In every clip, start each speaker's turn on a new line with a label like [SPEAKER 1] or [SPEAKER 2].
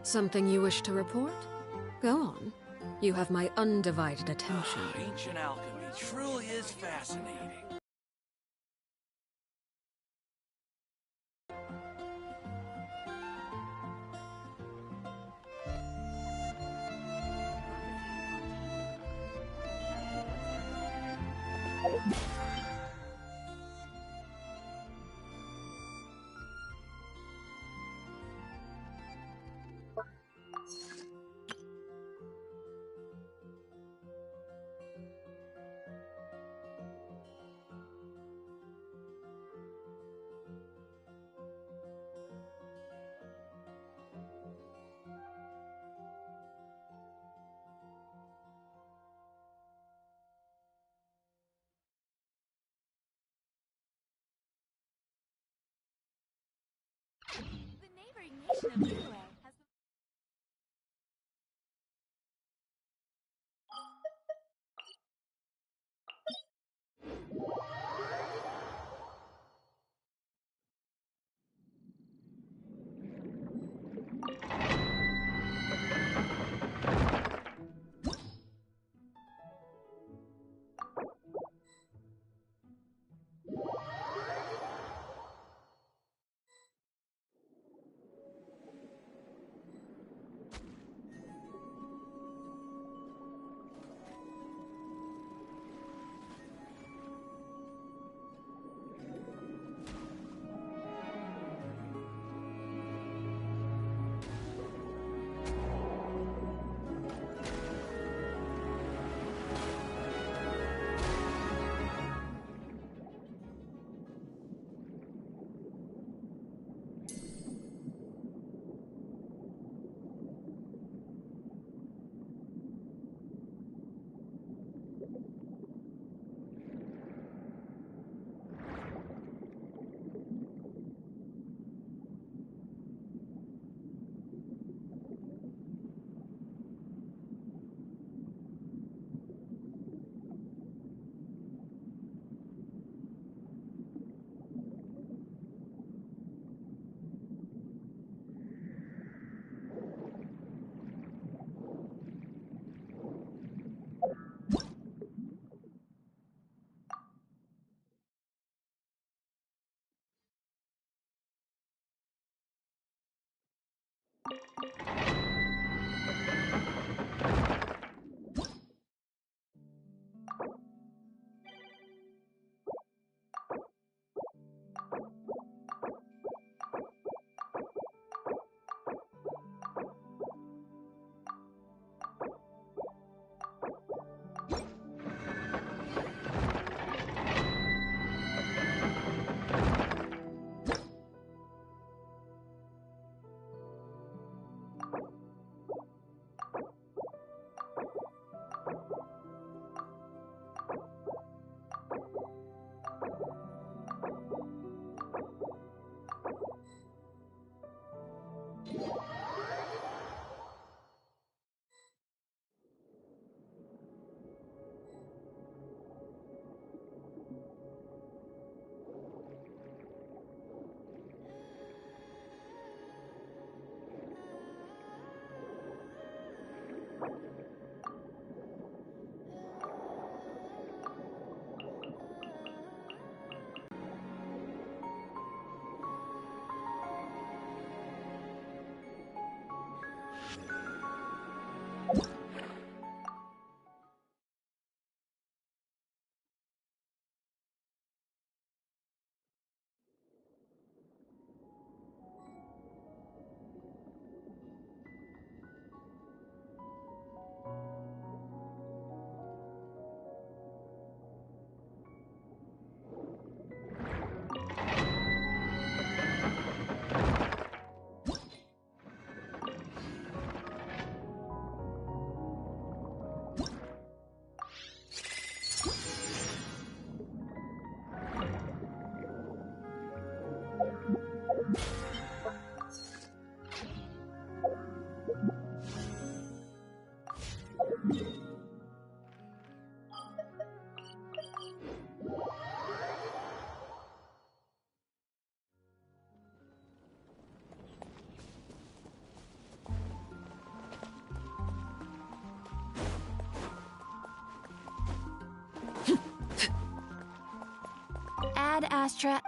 [SPEAKER 1] Something you wish to report? Go on. You have my undivided attention.
[SPEAKER 2] Ancient alchemy truly is fascinating.
[SPEAKER 3] The neighboring nation of Itto has the fast track.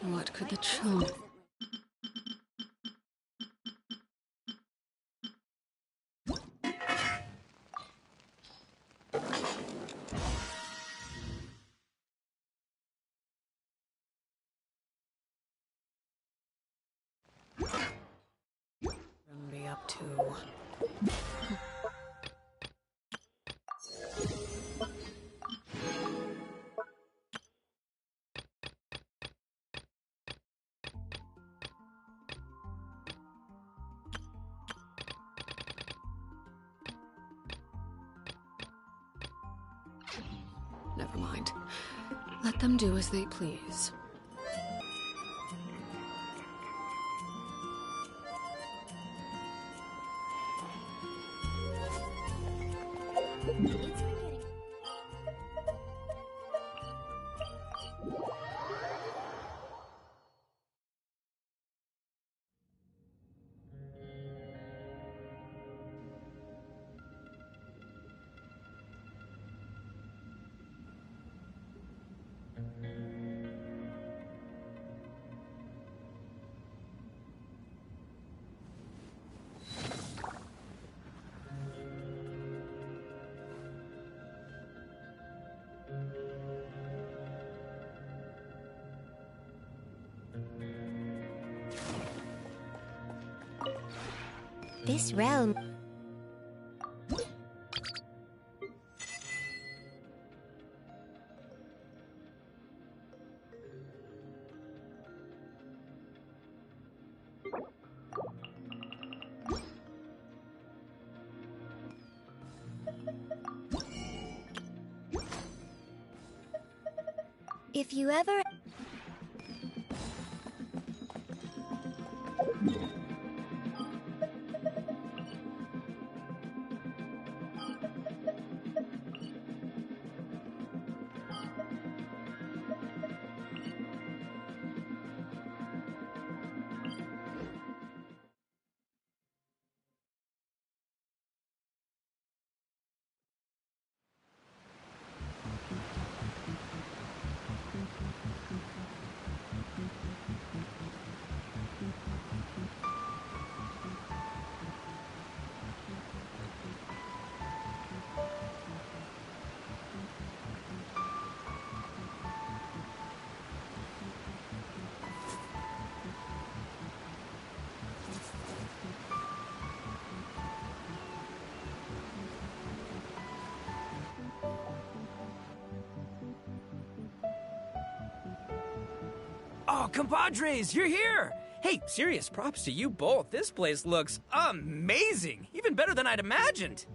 [SPEAKER 1] What could the charm... be up to? never mind. Let them do as they please.
[SPEAKER 4] This realm... If you ever...
[SPEAKER 5] Oh, compadres, you're here! Hey, serious props to you both. This place looks amazing. Even better than I'd imagined.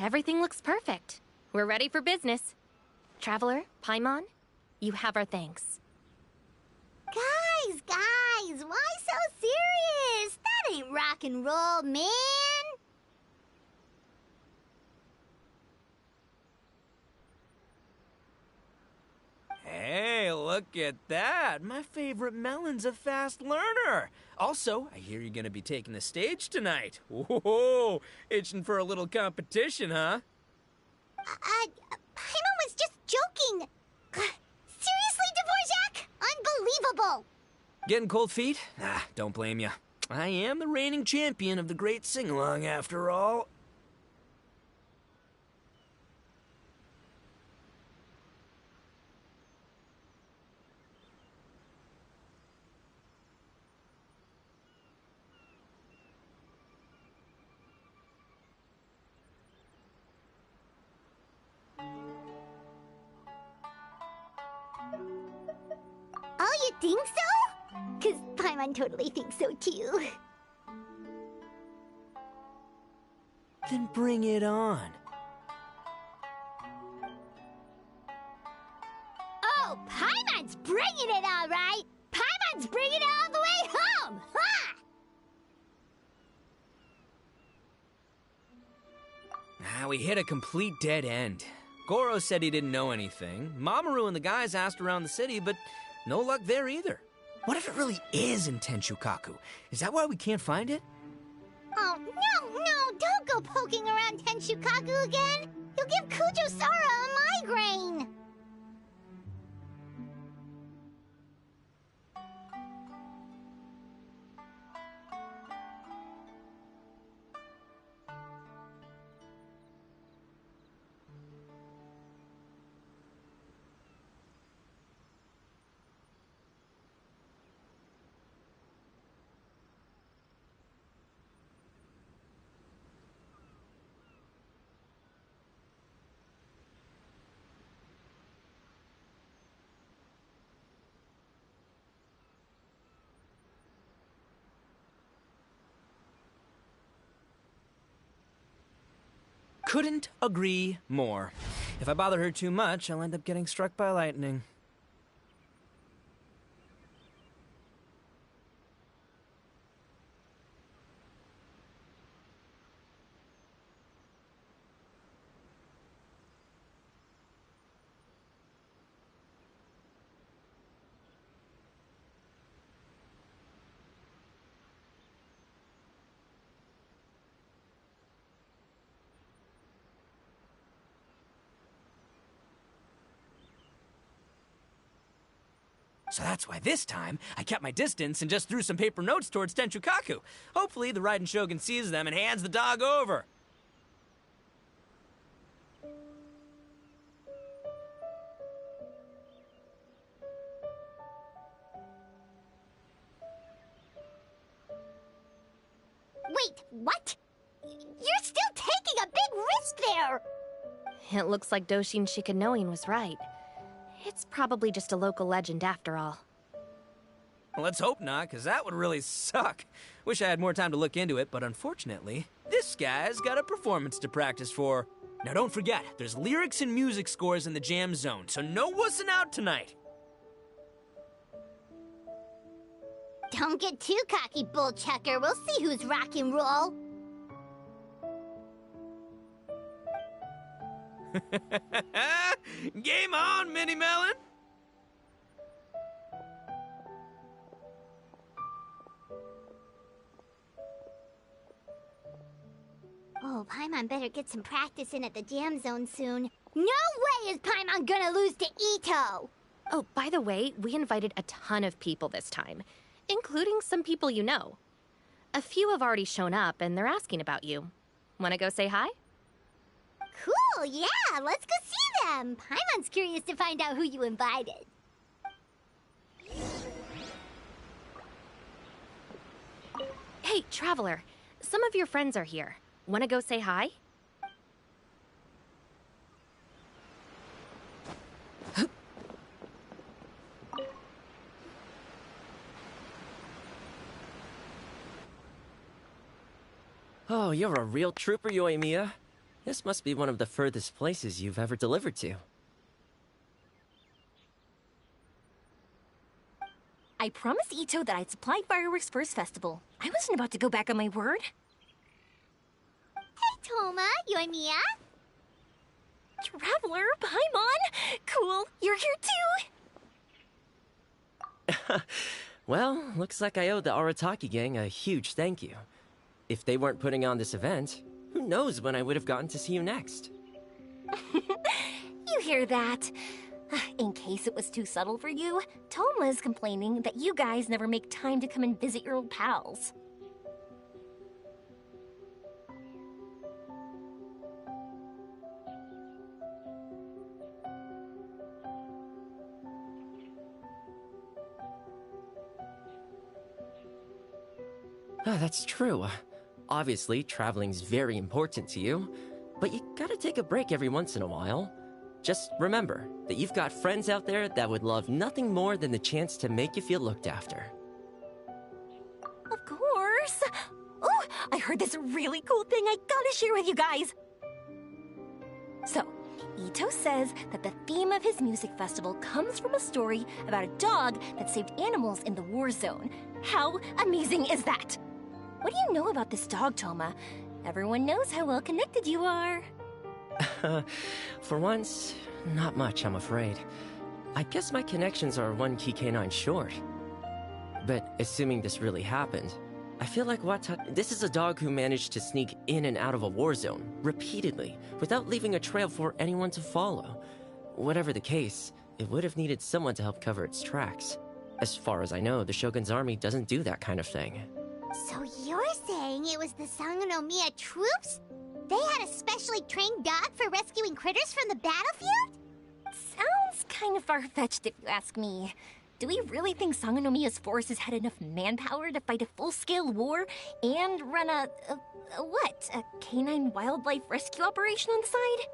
[SPEAKER 6] everything looks perfect. We're ready for business. Traveler, Paimon, you have our thanks.
[SPEAKER 4] Guys, why so serious? That ain't rock and roll, man.
[SPEAKER 5] Hey, look at that. My favorite melon's a fast learner. Also, I hear you're gonna be taking the stage tonight. Whoa, itching for a little competition, huh?
[SPEAKER 4] Paimon was just joking. Seriously, Dvorak? Unbelievable.
[SPEAKER 5] Getting cold feet? Ah, don't blame you. I am the reigning champion of the great sing-along, after all.
[SPEAKER 4] Oh, you think so? 'Cause Paimon totally thinks so too.
[SPEAKER 5] Then bring it on.
[SPEAKER 4] Oh, Paimon's bringing it all right. Paimon's bringing it all the way home. Ha!
[SPEAKER 5] We hit a complete dead end. Goro said he didn't know anything. Mamoru and the guys asked around the city, but no luck there either. What if it really is in Tenshukaku? Is that why we can't find it?
[SPEAKER 4] Oh, no, don't go poking around Tenshukaku again. You'll give Kujo-Sara a migraine.
[SPEAKER 5] Couldn't agree more. If I bother her too much, I'll end up getting struck by lightning. So that's why this time, I kept my distance and just threw some paper notes towards Tenshukaku. Hopefully, the Raiden Shogun sees them and hands the dog over.
[SPEAKER 4] Wait, what? You're still taking a big risk there!
[SPEAKER 6] It looks like Doshin Shikanoin was right. It's probably just a local legend after all.
[SPEAKER 5] Let's hope not, because that would really suck. Wish I had more time to look into it, but unfortunately, this guy's got a performance to practice for. Now don't forget, there's lyrics and music scores in the jam zone, so no wussing out tonight.
[SPEAKER 4] Don't get too cocky, bullchucker. We'll see who's rock and roll.
[SPEAKER 5] Game on, Mini Melon!
[SPEAKER 4] Oh, Paimon better get some practice in at the jam zone soon. No way is Paimon gonna lose to Itto!
[SPEAKER 6] Oh, by the way, we invited a ton of people this time, including some people you know. A few have already shown up, and they're asking about you. Wanna go say hi?
[SPEAKER 4] Cool, yeah, let's go see them. Paimon's curious to find out who you invited.
[SPEAKER 6] Hey, Traveler, some of your friends are here. Wanna go say hi?
[SPEAKER 7] Oh, you're a real trooper, Yoimiya. This must be one of the furthest places you've ever delivered to.
[SPEAKER 3] I promised Itto that I'd supply fireworks for his festival. I wasn't about to go back on my word.
[SPEAKER 4] Hey, Toma, you and Mia?
[SPEAKER 3] Traveler, Paimon! Cool, you're here too!
[SPEAKER 7] Well, looks like I owe the Arataki gang a huge thank you. If they weren't putting on this event, who knows when I would have gotten to see you next.
[SPEAKER 3] You hear that? In case it was too subtle for you, Toma's complaining that you guys never make time to come and visit your old pals.
[SPEAKER 7] That's true. Obviously, traveling's very important to you, but you gotta take a break every once in a while. Just remember that you've got friends out there that would love nothing more than the chance to make you feel looked after.
[SPEAKER 3] Of course! Oh, I heard this really cool thing I gotta share with you guys! So, Itto says that the theme of his music festival comes from a story about a dog that saved animals in the war zone. How amazing is that? What do you know about this dog, Toma? Everyone knows how well connected you are.
[SPEAKER 7] For once, not much, I'm afraid. I guess my connections are one key canine short. But assuming this really happened, I feel like this is a dog who managed to sneak in and out of a war zone, repeatedly, without leaving a trail for anyone to follow. Whatever the case, it would have needed someone to help cover its tracks. As far as I know, the Shogun's army doesn't do that kind of thing.
[SPEAKER 4] So you're saying it was the Sangonomiya troops? They had a specially trained dog for rescuing critters from the battlefield?
[SPEAKER 3] Sounds kind of far-fetched if you ask me. Do we really think Sangonomiya's forces had enough manpower to fight a full-scale war and run a canine wildlife rescue operation on the side?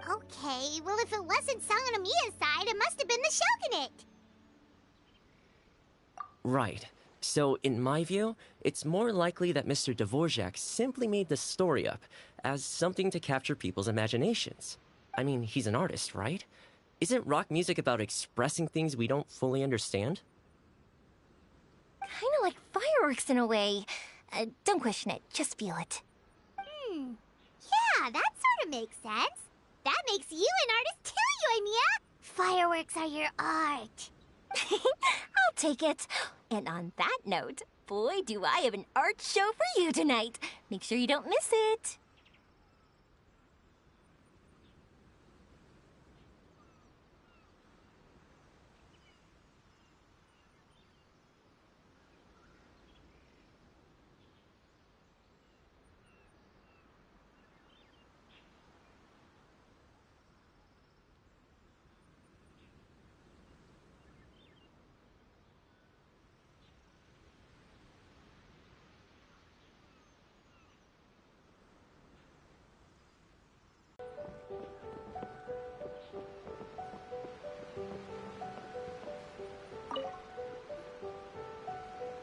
[SPEAKER 4] Okay, well if it wasn't Sangonomiya's side, it must have been the Shogunate.
[SPEAKER 7] Right. So, in my view, it's more likely that Mr. Dvorak simply made the story up as something to capture people's imaginations. I mean, he's an artist, right? Isn't rock music about expressing things we don't fully understand?
[SPEAKER 3] Kinda like fireworks in a way. Don't question it, just feel it.
[SPEAKER 4] Yeah, that sort of makes sense. That makes you an artist too, Yoimiya! Fireworks are your art.
[SPEAKER 3] I'll take it. And on that note, boy, do I have an art show for you tonight. Make sure you don't miss it.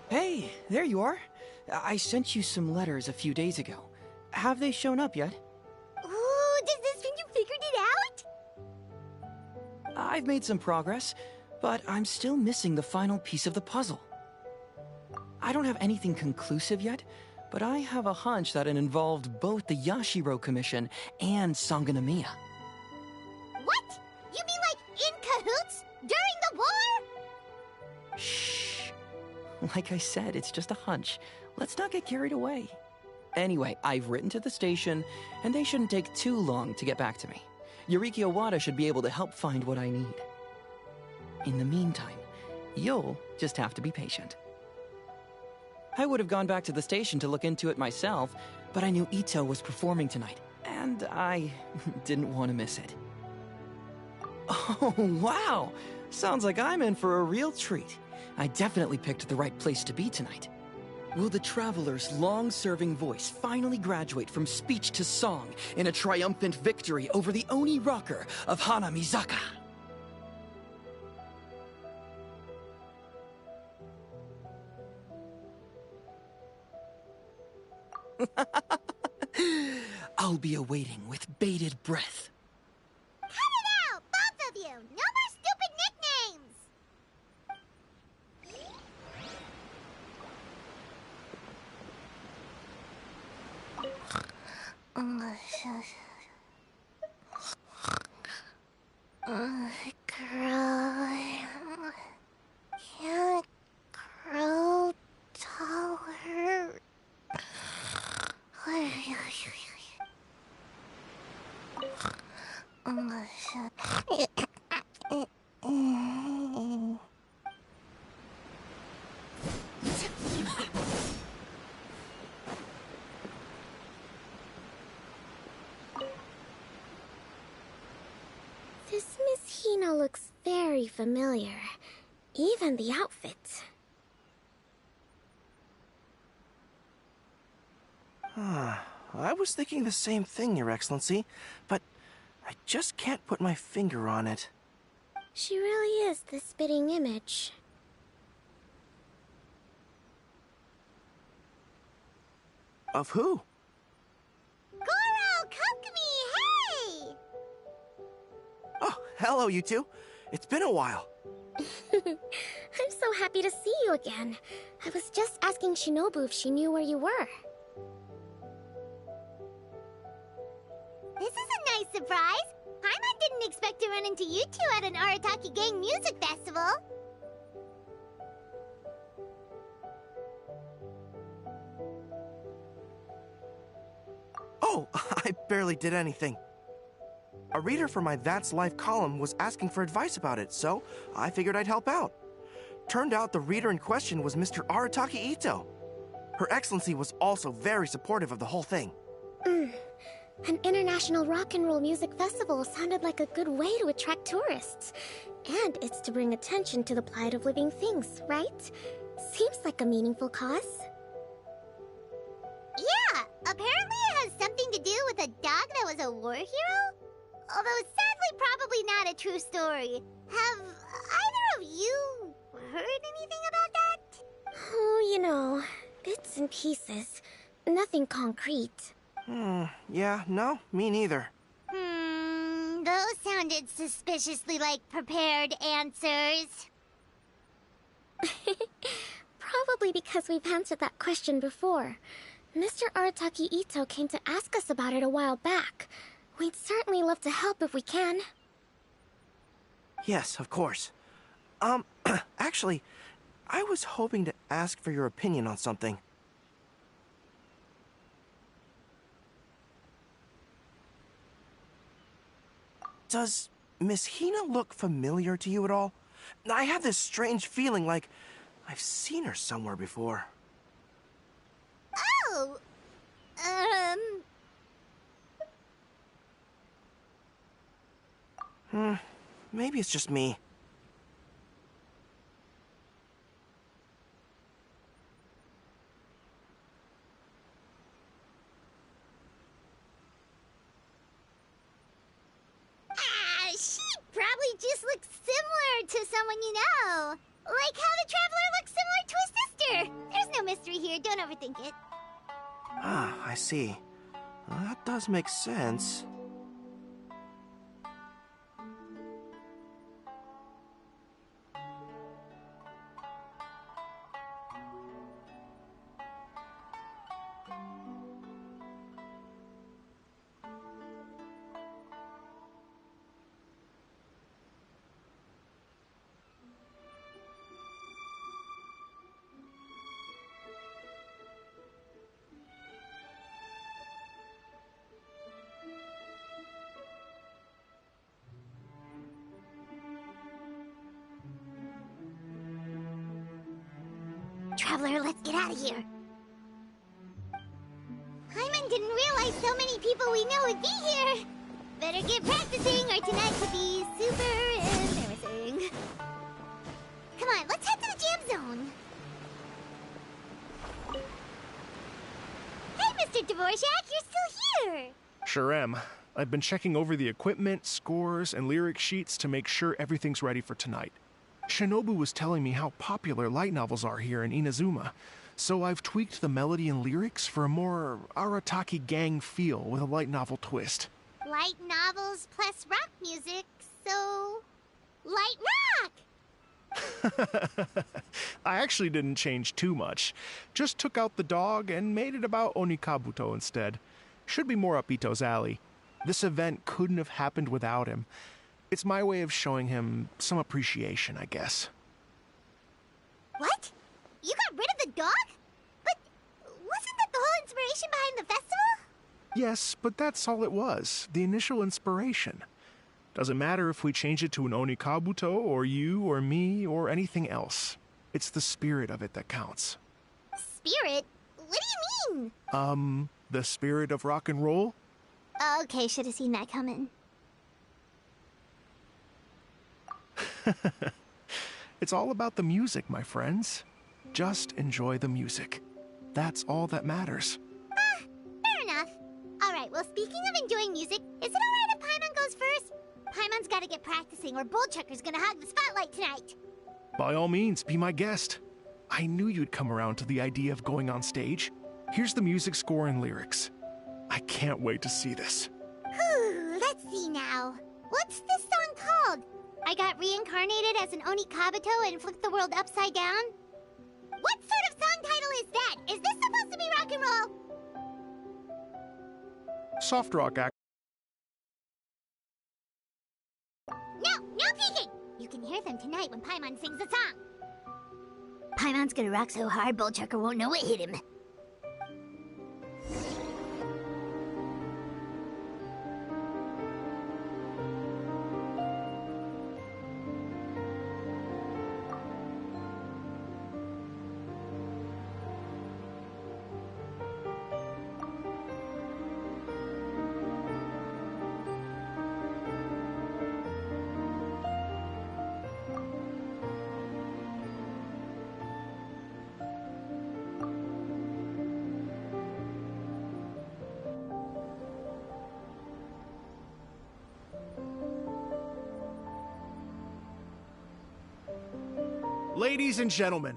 [SPEAKER 8] Hey, there you are. I sent you some letters a few days ago. Have they shown up yet?
[SPEAKER 4] Ooh, does this mean you figured it out?
[SPEAKER 8] I've made some progress, but I'm still missing the final piece of the puzzle. I don't have anything conclusive yet, but I have a hunch that it involved both the Yashiro Commission and Sangonomiya.
[SPEAKER 4] What? You mean like in cahoots? During the war?
[SPEAKER 8] Shh. Like I said, it's just a hunch. Let's not get carried away. Anyway, I've written to the station, and they shouldn't take too long to get back to me. Yuriki Owada should be able to help find what I need. In the meantime, you'll just have to be patient. I would have gone back to the station to look into it myself, but I knew Itto was performing tonight, and I didn't want to miss it. Oh, wow! Sounds like I'm in for a real treat. I definitely picked the right place to be tonight. Will the Traveler's long-serving voice finally graduate from speech to song in a triumphant victory over the Oni rocker of Hanamizaka? I'll be awaiting with bated breath.
[SPEAKER 4] Cut it out, both of you! No more stupid nicknames!
[SPEAKER 3] Can't grow taller.
[SPEAKER 9] This Miss Hina looks very familiar. Even the outfit.
[SPEAKER 10] I was thinking the same thing, Your Excellency, but I just can't put my finger on it.
[SPEAKER 9] She really is the spitting image.
[SPEAKER 10] Of who?
[SPEAKER 4] Goro, Kokumi, hey!
[SPEAKER 10] Oh, hello, you two. It's been a while.
[SPEAKER 9] I'm so happy to see you again. I was just asking Shinobu if she knew where you were.
[SPEAKER 4] This is a nice surprise. Paimon didn't expect to run into you two at an Arataki Gang music festival.
[SPEAKER 10] Oh, I barely did anything. A reader for my That's Life column was asking for advice about it, so I figured I'd help out. Turned out the reader in question was Mr. Arataki Itto. Her Excellency was also very supportive of the whole thing.
[SPEAKER 9] An international rock and roll music festival sounded like a good way to attract tourists. And it's to bring attention to the plight of living things, right? Seems like a meaningful cause.
[SPEAKER 4] Yeah, apparently it has something to do with a dog that was a war hero? Although sadly probably not a true story. Have either of you heard anything about that?
[SPEAKER 9] Oh, you know, bits and pieces. Nothing concrete.
[SPEAKER 10] Yeah, no, me neither.
[SPEAKER 4] Those sounded suspiciously like prepared answers.
[SPEAKER 9] Probably because we've answered that question before. Mr. Arataki Itto came to ask us about it a while back. We'd certainly love to help if we can.
[SPEAKER 10] Yes, of course. Actually, I was hoping to ask for your opinion on something. Does Miss Hina look familiar to you at all? I have this strange feeling like I've seen her somewhere before.
[SPEAKER 4] Oh!
[SPEAKER 10] Maybe it's just me.
[SPEAKER 4] She probably just looks similar to someone you know. Like how the Traveler looks similar to his sister. There's no mystery here, don't overthink it.
[SPEAKER 10] Ah, I see. That does make sense.
[SPEAKER 4] Traveler, let's get out of here. Paimon didn't realize so many people we know would be here. Better get practicing or tonight could be super embarrassing. Come on, let's head to the jam Dvorak, you're still here!
[SPEAKER 11] Sure am. I've been checking over the equipment, scores, and lyric sheets to make sure everything's ready for tonight. Shinobu was telling me how popular light novels are here in Inazuma, so I've tweaked the melody and lyrics for a more Arataki gang feel with a light novel twist.
[SPEAKER 4] Light novels plus rock music, so... light rock!
[SPEAKER 11] I actually didn't change too much. Just took out the dog and made it about Onikabuto instead. Should be more up Itto's alley. This event couldn't have happened without him. It's my way of showing him some appreciation, I guess.
[SPEAKER 4] What? You got rid of the dog? But wasn't that the whole inspiration behind the festival?
[SPEAKER 11] Yes, but that's all it was. The initial inspiration. Doesn't matter if we change it to an Onikabuto, or you, or me, or anything else. It's the spirit of it that counts.
[SPEAKER 4] Spirit? What do you mean?
[SPEAKER 11] The spirit of rock and roll?
[SPEAKER 4] Okay, should have seen that coming.
[SPEAKER 11] It's all about the music, my friends. Just enjoy the music. That's all that matters.
[SPEAKER 4] Fair enough. Alright, well, speaking of enjoying music, is it alright if Paimon goes first? Paimon's gotta get practicing, or Bullchucker's gonna hog the spotlight tonight.
[SPEAKER 11] By all means, be my guest. I knew you'd come around to the idea of going on stage. Here's the music score and lyrics. I can't wait to see this.
[SPEAKER 4] Whew, let's see now. What's this song called? I got reincarnated as an Onikabuto and flipped the world upside down? What sort of song title is that? Is this supposed to be rock and roll?
[SPEAKER 11] Soft rock act.
[SPEAKER 4] No peeking! You can hear them tonight when Paimon sings the song. Paimon's gonna rock so hard, Bullchucker won't know what hit him.
[SPEAKER 11] Ladies and gentlemen,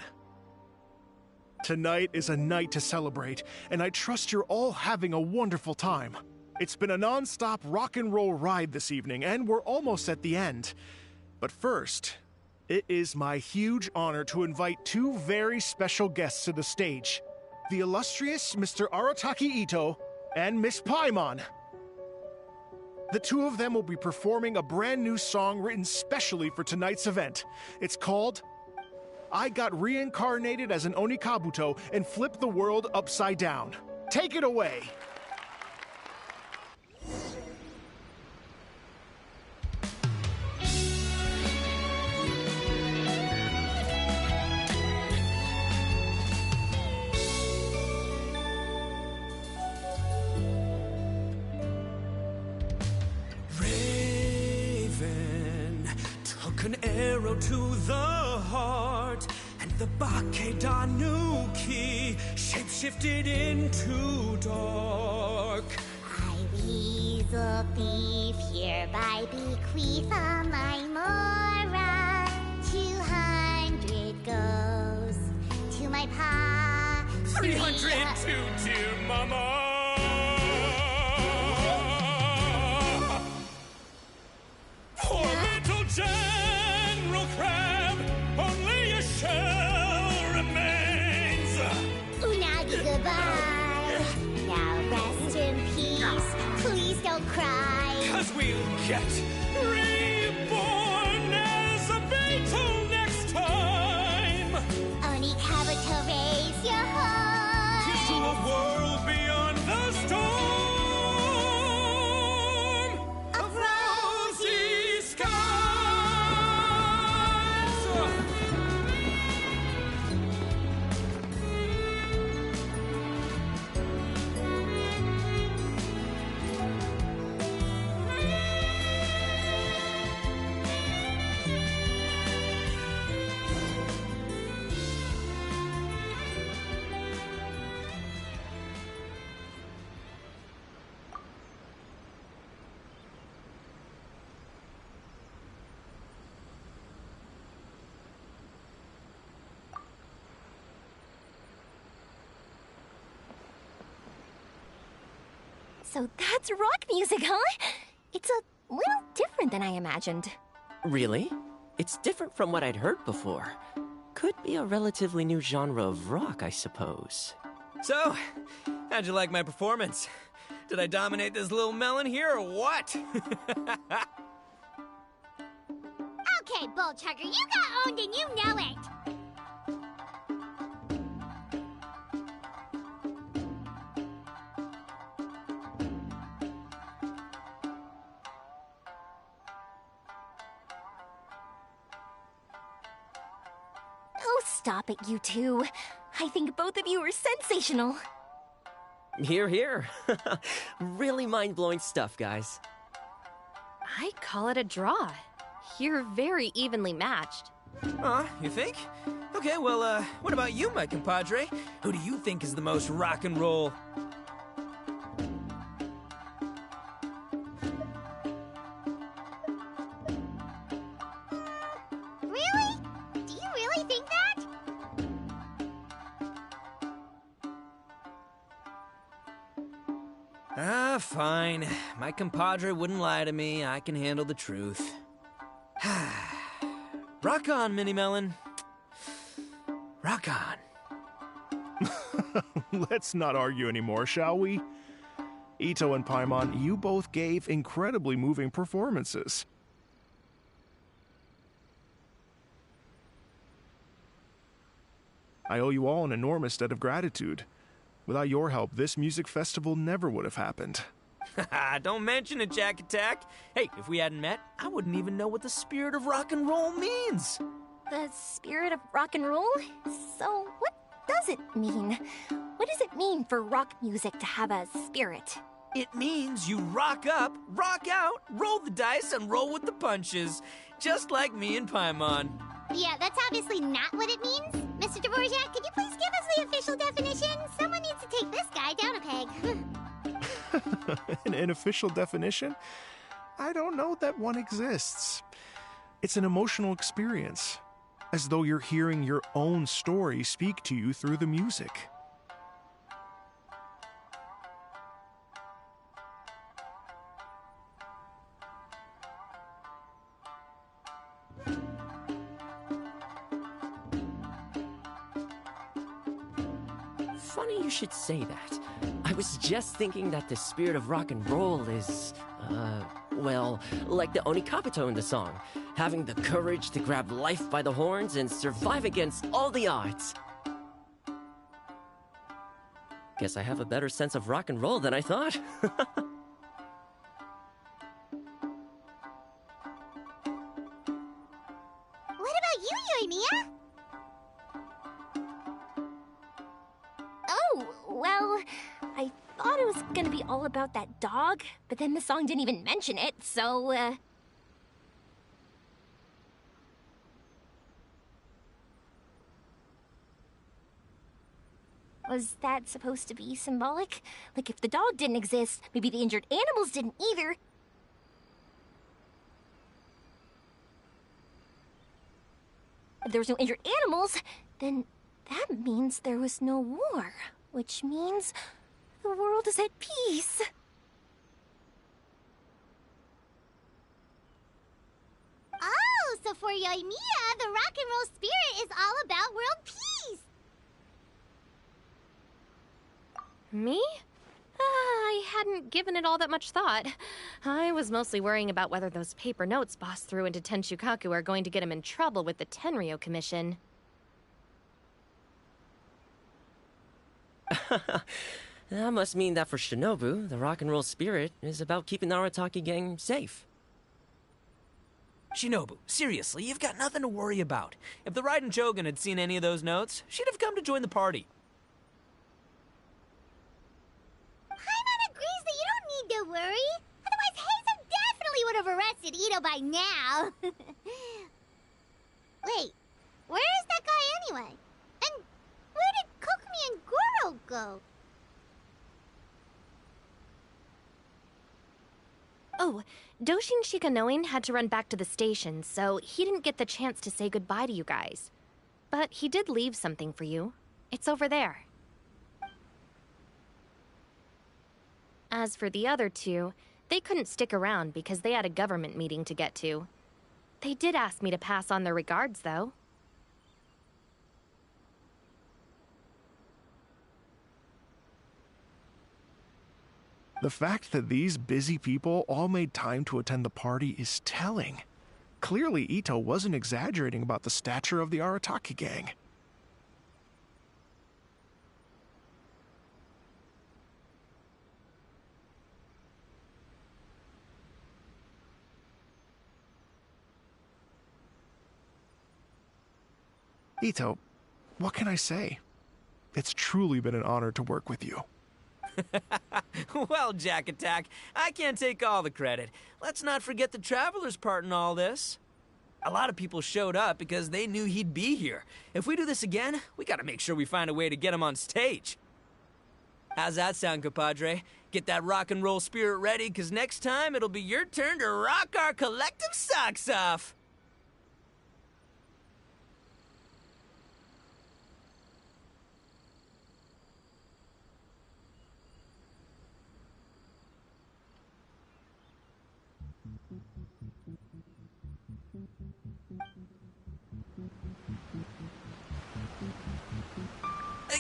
[SPEAKER 11] tonight is a night to celebrate, and I trust you're all having a wonderful time. It's been a non-stop rock and roll ride this evening, and we're almost at the end. But first, it is my huge honor to invite two very special guests to the stage. The illustrious Mr. Arataki Itto and Miss Paimon. The two of them will be performing a brand new song written specially for tonight's event. It's called I Got Reincarnated as an Onikabuto and Flipped the World Upside Down. Take it away.
[SPEAKER 2] Raven took an arrow to the heart, and the Bakedanuki shapeshifted into dark.
[SPEAKER 4] I, Weasel Thief, hereby bequeath all my mora. 200 goes to my pa.
[SPEAKER 2] 300 to dear mama. Poor little General Crab, only a shell remains.
[SPEAKER 4] Unagi, goodbye. Now rest in peace. Please don't cry.
[SPEAKER 2] 'Cause we'll get reborn as a beetle next time.
[SPEAKER 4] Onikabuto, raise your heart.
[SPEAKER 2] Here's to a world beyond the storm of rosy skies.
[SPEAKER 3] So that's rock music, huh? It's a little different than I imagined.
[SPEAKER 7] Really? It's different from what I'd heard before. Could be a relatively new genre of rock, I suppose.
[SPEAKER 5] So, how'd you like my performance? Did I dominate this little melon here, or what?
[SPEAKER 4] Okay, Bull Chugger, you got owned and you know it!
[SPEAKER 3] Oh, stop it, you two. I think both of you are sensational.
[SPEAKER 7] Hear, hear. Really mind-blowing stuff, guys.
[SPEAKER 6] I call it a draw. You're very evenly matched.
[SPEAKER 5] You think? Okay, well, what about you, my compadre? Who do you think is the most rock and roll?
[SPEAKER 4] Really? Do you really think that?
[SPEAKER 5] Fine. My compadre wouldn't lie to me. I can handle the truth. Rock on, Mini Melon. Rock on.
[SPEAKER 11] Let's not argue anymore, shall we? Itto and Paimon, you both gave incredibly moving performances. I owe you all an enormous debt of gratitude. Without your help, this music festival never would have happened.
[SPEAKER 5] Don't mention it, Jack Attack. Hey, if we hadn't met, I wouldn't even know what the spirit of rock and roll means.
[SPEAKER 3] The spirit of rock and roll? So, what does it mean? What does it mean for rock music to have a spirit?
[SPEAKER 5] It means you rock up, rock out, roll the dice, and roll with the punches. Just like me and Paimon.
[SPEAKER 4] Yeah, that's obviously not what it means. Mr. Dvorak, could you please give us the official definition? Someone needs to take this guy down a peg.
[SPEAKER 11] An official definition? I don't know that one exists. It's an emotional experience, as though you're hearing your own story speak to you through the music.
[SPEAKER 7] Funny you should say that. I was just thinking that the spirit of rock and roll is, well, like the Onikapito in the song. Having the courage to grab life by the horns and survive against all the odds. Guess I have a better sense of rock and roll than I thought.
[SPEAKER 4] What about you, Yoimiya?
[SPEAKER 3] Oh, well, I thought it was gonna be all about that dog, but then the song didn't even mention it, so, Was that supposed to be symbolic? Like, if the dog didn't exist, maybe the injured animals didn't either. If there was no injured animals, then that means there was no war, which means the world is at peace.
[SPEAKER 4] Oh, so for Yoimiya, the rock and roll spirit is all about world peace.
[SPEAKER 6] Me? I hadn't given it all that much thought. I was mostly worrying about whether those paper notes Boss threw into Tenshukaku are going to get him in trouble with the Tenryo Commission.
[SPEAKER 7] That must mean that for Shinobu, the rock and roll spirit is about keeping the Arataki gang safe.
[SPEAKER 5] Shinobu, seriously, you've got nothing to worry about. If the Raiden Shogun had seen any of those notes, she'd have come to join the party.
[SPEAKER 4] Paimon agrees that you don't need to worry. Otherwise, Heizo definitely would have arrested Itto by now. Wait, where is that guy anyway? And where did Kokumi and Goro go?
[SPEAKER 6] Oh, Doshin Shikanoin had to run back to the station, so he didn't get the chance to say goodbye to you guys. But he did leave something for you. It's over there. As for the other two, they couldn't stick around because they had a government meeting to get to. They did ask me to pass on their regards, though.
[SPEAKER 11] The fact that these busy people all made time to attend the party is telling. Clearly, Itto wasn't exaggerating about the stature of the Arataki gang. Itto, what can I say? It's truly been an honor to work with you.
[SPEAKER 5] Well, Jack Attack, I can't take all the credit. Let's not forget the Traveler's part in all this. A lot of people showed up because they knew he'd be here. If we do this again, we gotta make sure we find a way to get him on stage. How's that sound, compadre? Get that rock and roll spirit ready, because next time it'll be your turn to rock our collective socks off.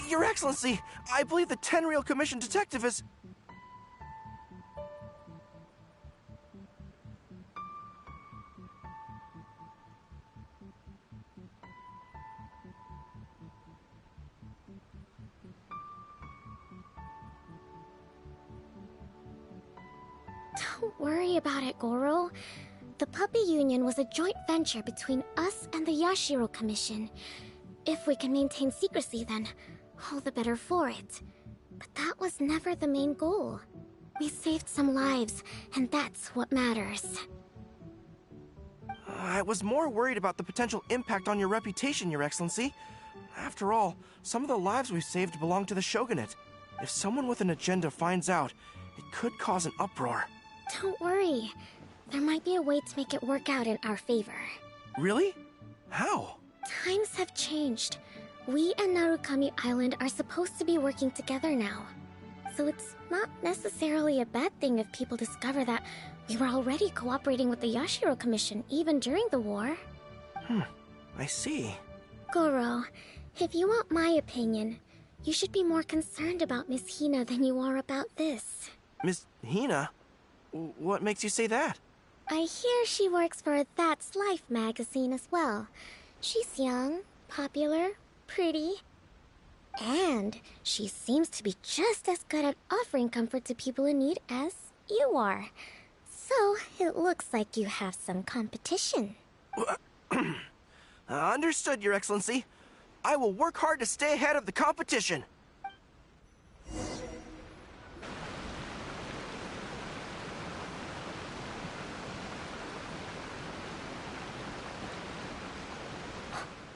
[SPEAKER 10] Your Excellency, I believe the Tenryou Commission detective is...
[SPEAKER 9] Don't worry about it, Goro. The Puppy Union was a joint venture between us and the Yashiro Commission. If we can maintain secrecy, then all the better for it. But that was never the main goal. We saved some lives, and that's what matters.
[SPEAKER 10] I was more worried about the potential impact on your reputation, Your Excellency. After all, some of the lives we've saved belong to the Shogunate. If someone with an agenda finds out, it could cause an uproar.
[SPEAKER 9] Don't worry. There might be a way to make it work out in our favor.
[SPEAKER 10] Really? How?
[SPEAKER 9] Times have changed. We and Narukami Island are supposed to be working together now. So it's not necessarily a bad thing if people discover that we were already cooperating with the Yashiro Commission even during the war.
[SPEAKER 10] I see.
[SPEAKER 9] Goro, if you want my opinion, you should be more concerned about Miss Hina than you are about this.
[SPEAKER 10] Miss Hina? What makes you say that?
[SPEAKER 9] I hear she works for That's Life magazine as well. She's young, popular, pretty, and she seems to be just as good at offering comfort to people in need as you are. So, it looks like you have some competition.
[SPEAKER 10] Understood, Your Excellency. I will work hard to stay ahead of the competition.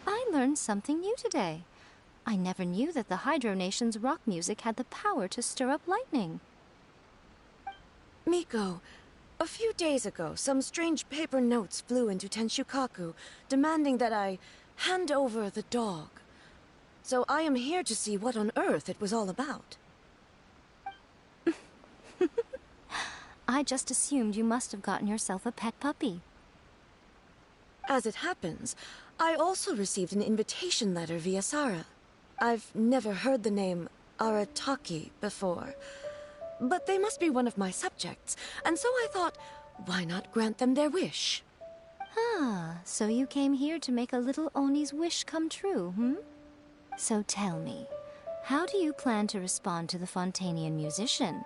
[SPEAKER 12] I learned something new today. I never knew that the Hydro Nation's rock music had the power to stir up lightning.
[SPEAKER 13] Miko, a few days ago, some strange paper notes flew into Tenshukaku, demanding that I hand over the dog. So I am here to see what on earth it was all about.
[SPEAKER 12] I just assumed you must have gotten yourself a pet puppy.
[SPEAKER 13] As it happens, I also received an invitation letter via Sara. I've never heard the name Arataki before, but they must be one of my subjects, and so I thought, why not grant them their wish?
[SPEAKER 12] Ah, so you came here to make a little Oni's wish come true, hmm? So tell me, how do you plan to respond to the Fontanian musician?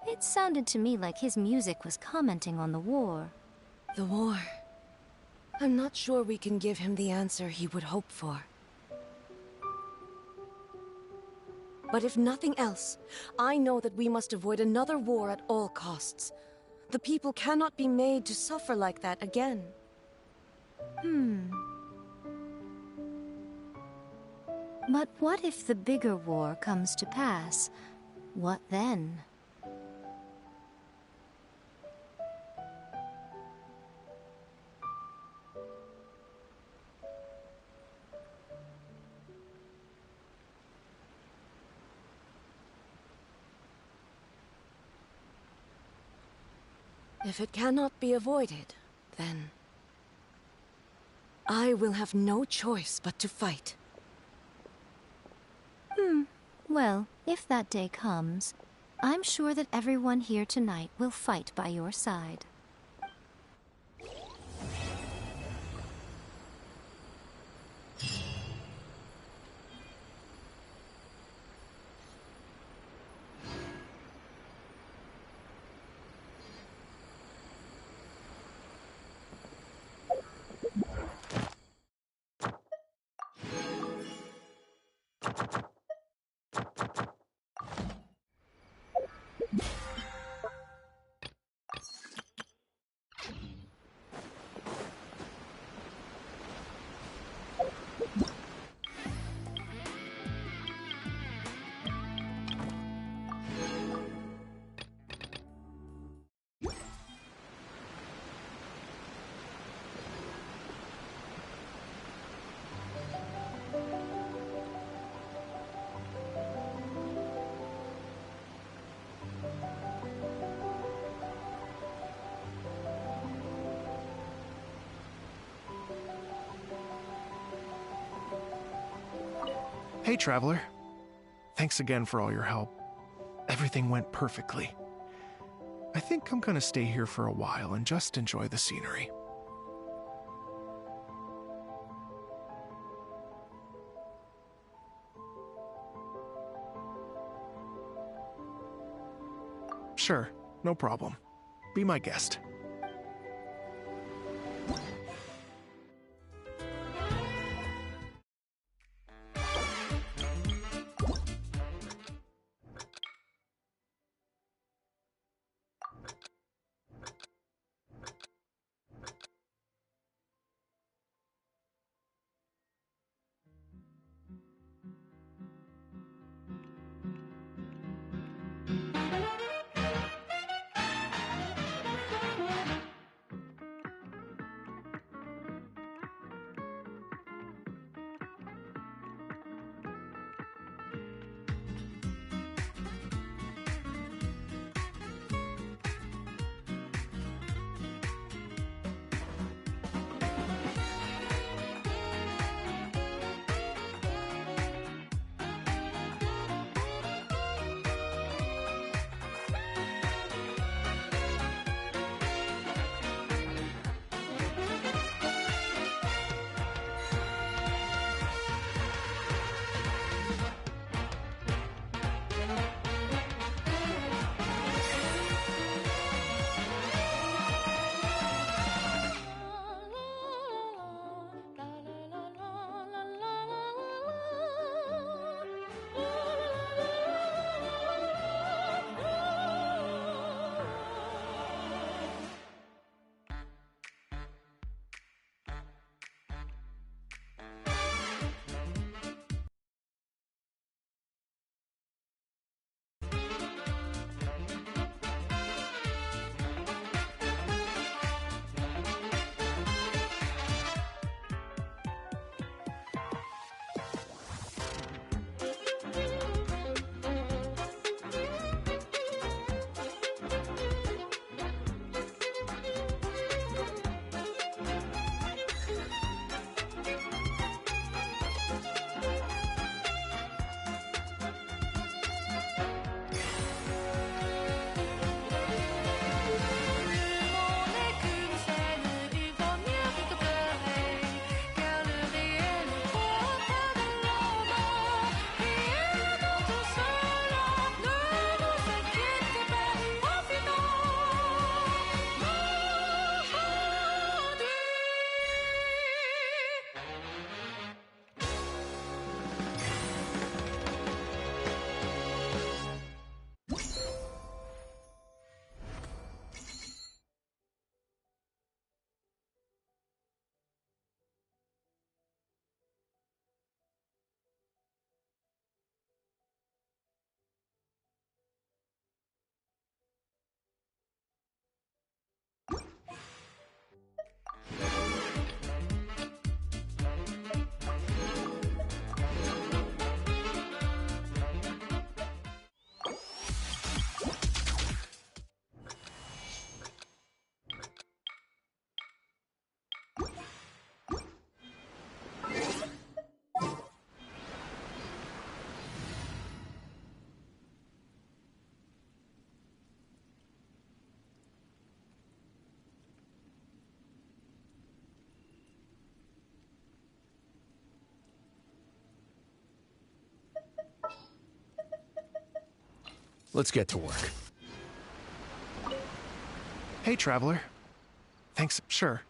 [SPEAKER 12] It sounded to me like his music was commenting on the war.
[SPEAKER 13] The war. I'm not sure we can give him the answer he would hope for. But if nothing else, I know that we must avoid another war at all costs. The people cannot be made to suffer like that again.
[SPEAKER 12] But what if the bigger war comes to pass? What then?
[SPEAKER 13] If it cannot be avoided, then I will have no choice but to fight.
[SPEAKER 12] Well, if that day comes, I'm sure that everyone here tonight will fight by your side.
[SPEAKER 11] Hey, Traveler. Thanks again for all your help. Everything went perfectly. I think I'm gonna stay here for a while and just enjoy the scenery. Sure, no problem. Be my guest. Let's get to work. Hey, Traveler. Thanks, sure.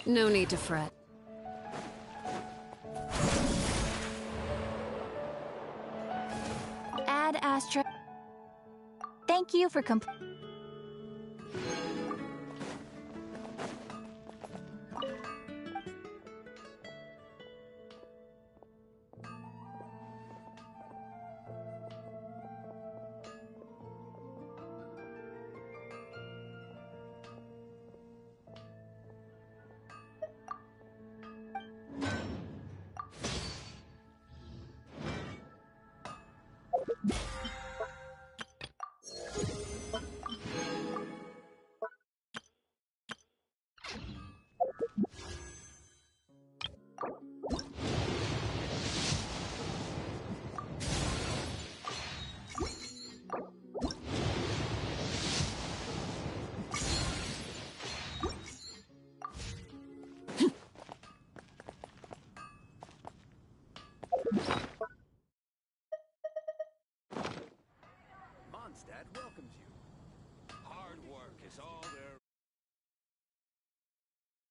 [SPEAKER 1] No need to fret.
[SPEAKER 14] Ad Astra. Thank you for
[SPEAKER 2] Mondstadt welcomes you. Hard work is all